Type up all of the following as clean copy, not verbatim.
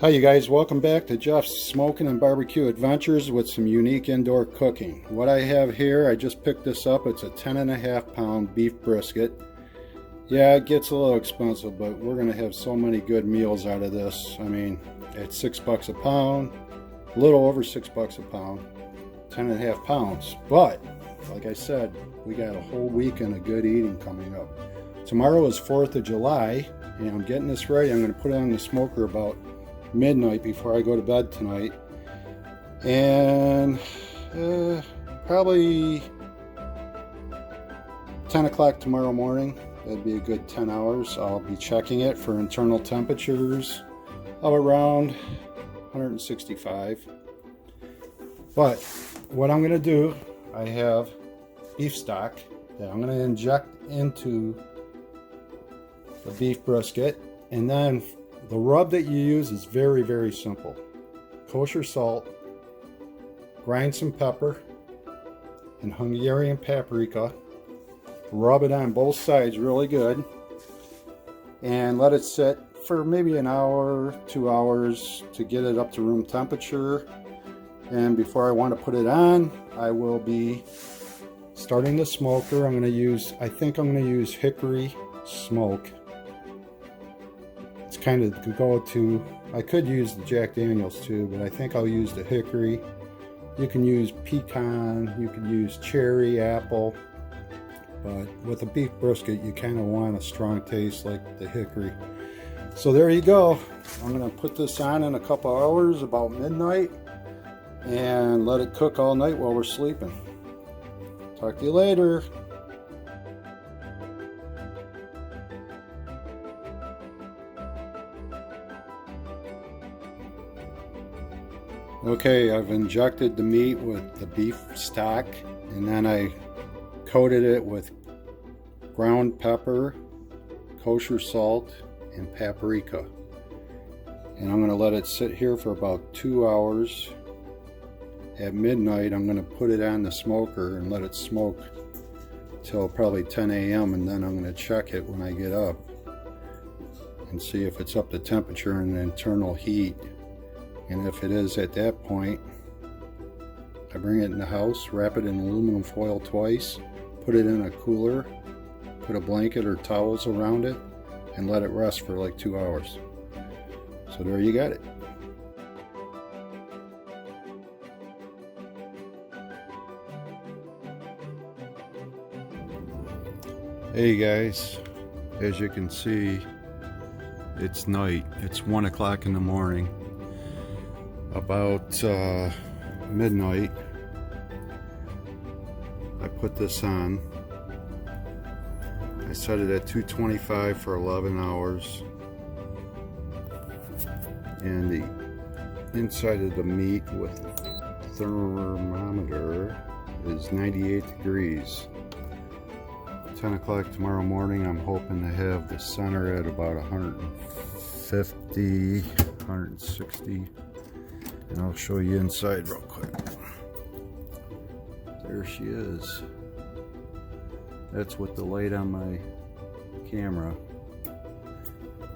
Hi you guys, welcome back to Jeff's Smoking and Barbecue Adventures with some unique indoor cooking. What I have here, I just picked this up. It's a 10.5 pound beef brisket. Yeah, it gets a little expensive, but we're going to have so many good meals out of this. I mean, it's $6 a pound, a little over $6 a pound, 10.5 pounds. But, like I said, we got a whole weekend of good eating coming up. Tomorrow is 4th of July, and I'm getting this ready. I'm going to put it on the smoker about midnight before I go to bed tonight, and probably 10 o'clock tomorrow morning. That'd be a good 10 hours. I'll be checking it for internal temperatures of around 165. But what I'm going to do, I have beef stock that I'm going to inject into the beef brisket, and then the rub that you use is very, very simple. Kosher salt, grind some pepper and Hungarian paprika, rub it on both sides really good, and let it sit for maybe an hour, 2 hours to get it up to room temperature. And before I want to put it on, I will be starting the smoker. I think I'm going to use hickory smoke. It's kind of the go-to. I could use the Jack Daniels too, but I think I'll use the hickory. You can use pecan, you can use cherry, apple, but with a beef brisket you kind of want a strong taste like the hickory. So there you go. I'm going to put this on in a couple hours, about midnight, and let it cook all night while we're sleeping. Talk to you later. Okay, I've injected the meat with the beef stock, and then I coated it with ground pepper, kosher salt, and paprika. And I'm going to let it sit here for about 2 hours. At midnight, I'm going to put it on the smoker and let it smoke till probably 10 a.m. and then I'm going to check it when I get up and see if it's up to temperature and internal heat. And if it is at that point, I bring it in the house, wrap it in aluminum foil twice, put it in a cooler, put a blanket or towels around it, and let it rest for like 2 hours. So there you got it. Hey guys, as you can see, it's night. It's 1 o'clock in the morning. About midnight, I put this on. I set it at 225 for 11 hours, and the inside of the meat with thermometer is 98 degrees. 10 o'clock tomorrow morning, I'm hoping to have the center at about 150, 160. And I'll show you inside real quick. There she is. That's with the light on my camera.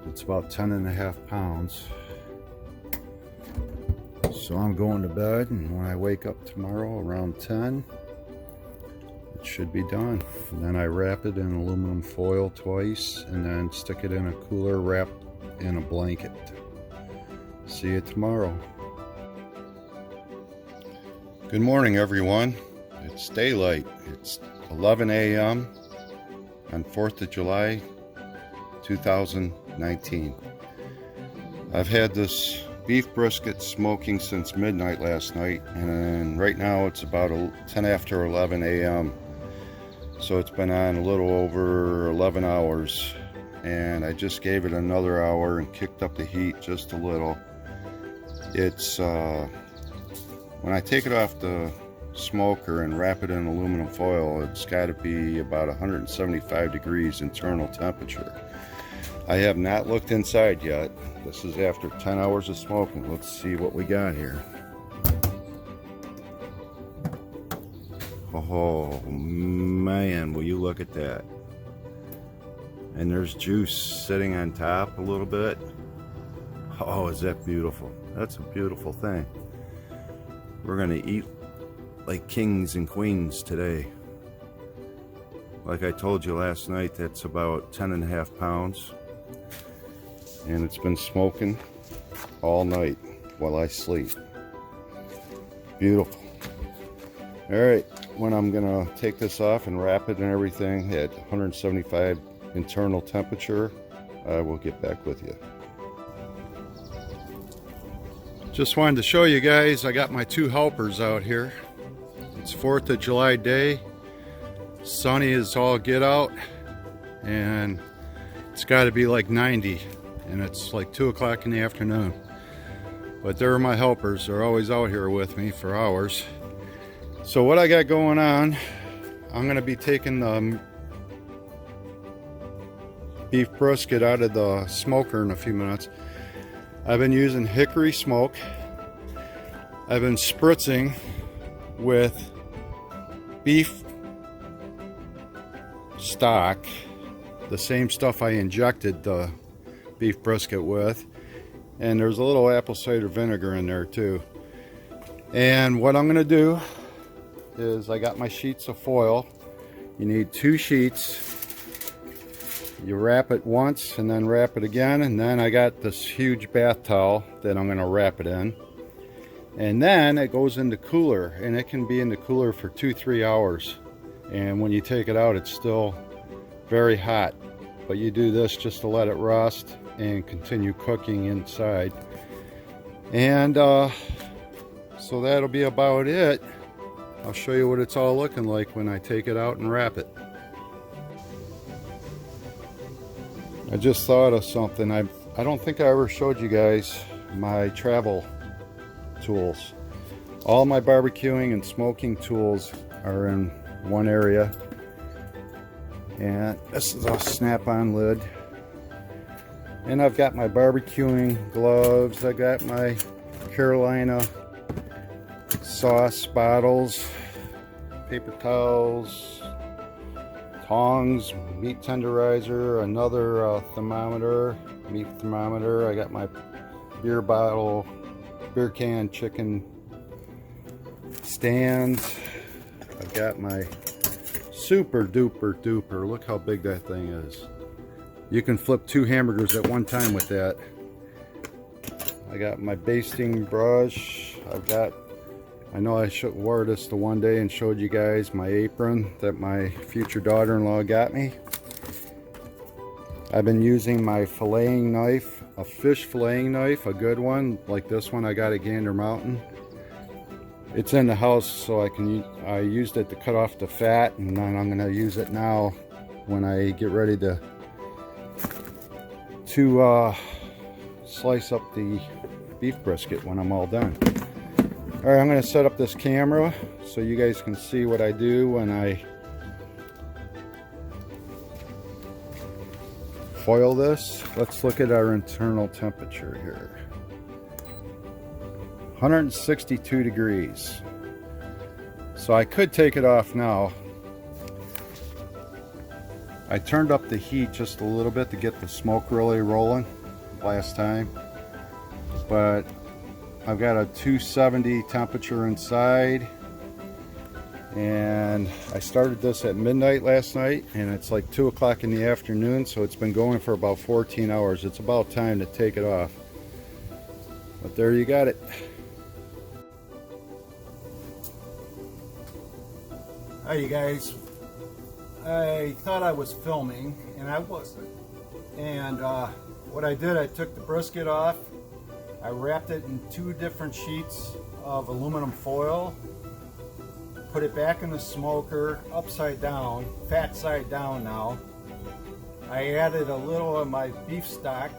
It's about 10.5 pounds. So I'm going to bed, and when I wake up tomorrow around 10, it should be done. And then I wrap it in aluminum foil twice, and then stick it in a cooler, wrap in a blanket. See you tomorrow. Good morning, everyone. It's daylight. It's 11 a.m. on 4th of July, 2019. I've had this beef brisket smoking since midnight last night, and right now it's about 10 after 11 a.m. So it's been on a little over 11 hours, and I just gave it another hour and kicked up the heat just a little. It's when I take it off the smoker and wrap it in aluminum foil, it's got to be about 175 degrees internal temperature. I have not looked inside yet. This is after 10 hours of smoking. Let's see what we got here. Oh man, will you look at that. And there's juice sitting on top a little bit. Oh, is that beautiful? That's a beautiful thing. We're gonna eat like kings and queens today. Like I told you last night, that's about 10.5 pounds. And it's been smoking all night while I sleep. Beautiful. All right, when I'm gonna take this off and wrap it and everything at 175 internal temperature, I will get back with you. Just wanted to show you guys, I got my 2 helpers out here. It's 4th of July day. Sunny as all get out, and it's got to be like 90, and it's like 2 o'clock in the afternoon. But they're my helpers. They're always out here with me for hours. So what I got going on, I'm going to be taking the beef brisket out of the smoker in a few minutes. I've been using hickory smoke. I've been spritzing with beef stock, the same stuff I injected the beef brisket with, and there's a little apple cider vinegar in there too. And what I'm going to do is, I got my sheets of foil. You need 2 sheets. You wrap it once and then wrap it again, and then I got this huge bath towel that I'm going to wrap it in, and then it goes in the cooler, and it can be in the cooler for 2-3 hours, and when you take it out it's still very hot. But you do this just to let it rust and continue cooking inside. And so that'll be about it. I'll show you what it's all looking like when I take it out and wrap it. I just thought of something. I don't think I ever showed you guys my travel tools. All my barbecuing and smoking tools are in one area. And this is a snap-on lid. And I've got my barbecuing gloves. I got my Carolina sauce bottles, paper towels, tongs, meat tenderizer, another thermometer, meat thermometer. I got my beer bottle, beer can chicken stands. I've got my super duper duper, look how big that thing is. You can flip 2 hamburgers at one time with that. I got my basting brush. I've got, I know I wore this the one day and showed you guys my apron that my future daughter-in-law got me. I've been using my filleting knife, a fish filleting knife, a good one, like this one I got at Gander Mountain. It's in the house, so I used it to cut off the fat, and then I'm going to use it now when I get ready to slice up the beef brisket when I'm all done. All right, I'm going to set up this camera so you guys can see what I do when I foil this. Let's look at our internal temperature here. 162 degrees. So I could take it off now. I turned up the heat just a little bit to get the smoke really rolling last time, but I've got a 270 temperature inside, and I started this at midnight last night, and it's like 2 o'clock in the afternoon, so it's been going for about 14 hours. It's about time to take it off. But there you got it. Hi you guys. I thought I was filming, and I wasn't. And what I did, I took the brisket off. I wrapped it in 2 different sheets of aluminum foil, put it back in the smoker upside down, fat side down now. I added a little of my beef stock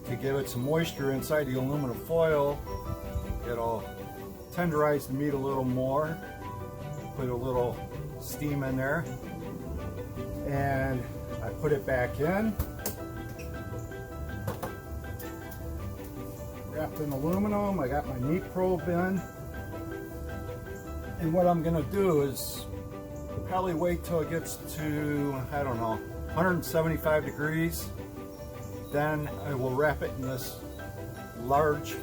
to give it some moisture inside the aluminum foil. It'll tenderize the meat a little more. Put a little steam in there, and I put it back in, wrapped in aluminum. I got my meat probe in, and what I'm gonna do is probably wait till it gets to, I don't know, 175 degrees, Then I will wrap it in this large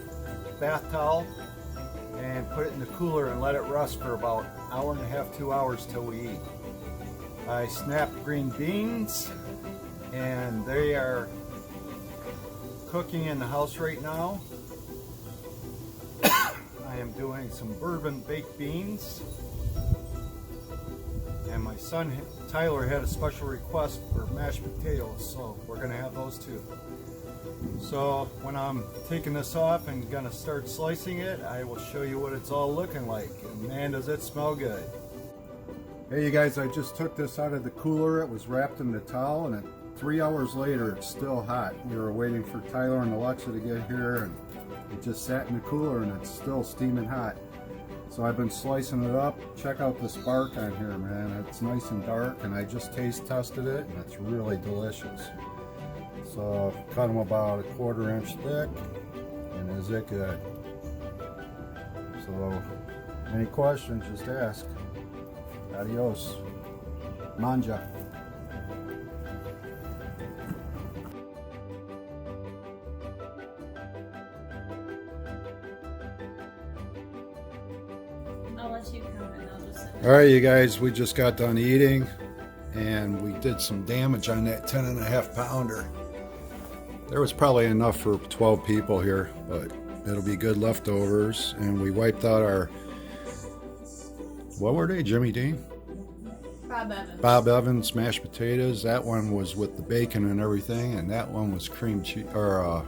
bath towel and put it in the cooler and let it rust for about an hour and a half, 2 hours till we eat. I snapped green beans and they are cooking in the house right now. I am doing some bourbon baked beans, and my son Tyler had a special request for mashed potatoes, so we're gonna have those too. So when I'm taking this off and gonna start slicing it, I will show you what it's all looking like, and man does it smell good. Hey you guys, I just took this out of the cooler. It was wrapped in the towel, and 3 hours later it's still hot. We were waiting for Tyler and Alexa to get here, and it just sat in the cooler and it's still steaming hot. So I've been slicing it up. Check out this bark on here, man. It's nice and dark, and I just taste tested it and it's really delicious. So I've cut them about 1/4 inch thick, and is it good? So any questions, just ask. Adios. Manja. I'll let you count it. I'll just sit. All right, you guys, we just got done eating, and we did some damage on that 10.5 pounder. There was probably enough for 12 people here, but it'll be good leftovers. And we wiped out our, what were they, Jimmy Dean? Bob Evans. Bob Evans mashed potatoes. That one was with the bacon and everything, and that one was cream cheese or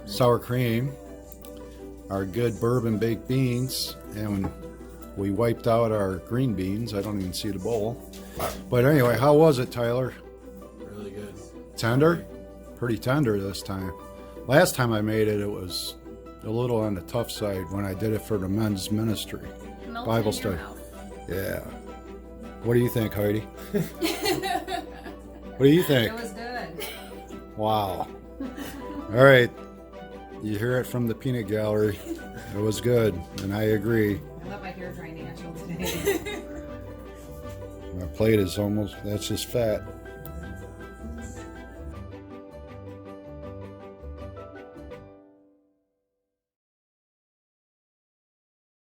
sour cream. Our good bourbon baked beans, and we wiped out our green beans. I don't even see the bowl. But anyway, how was it, Tyler? Really good. Tender? Pretty tender this time. Last time I made it, it was a little on the tough side when I did it for the men's ministry. Melt Bible in your study. mouth. Yeah. What do you think, Heidi? What do you think? It was good. Wow. All right. You hear it from the peanut gallery. It was good, and I agree. I let my hair dry natural today. My plate is almost, that's just fat.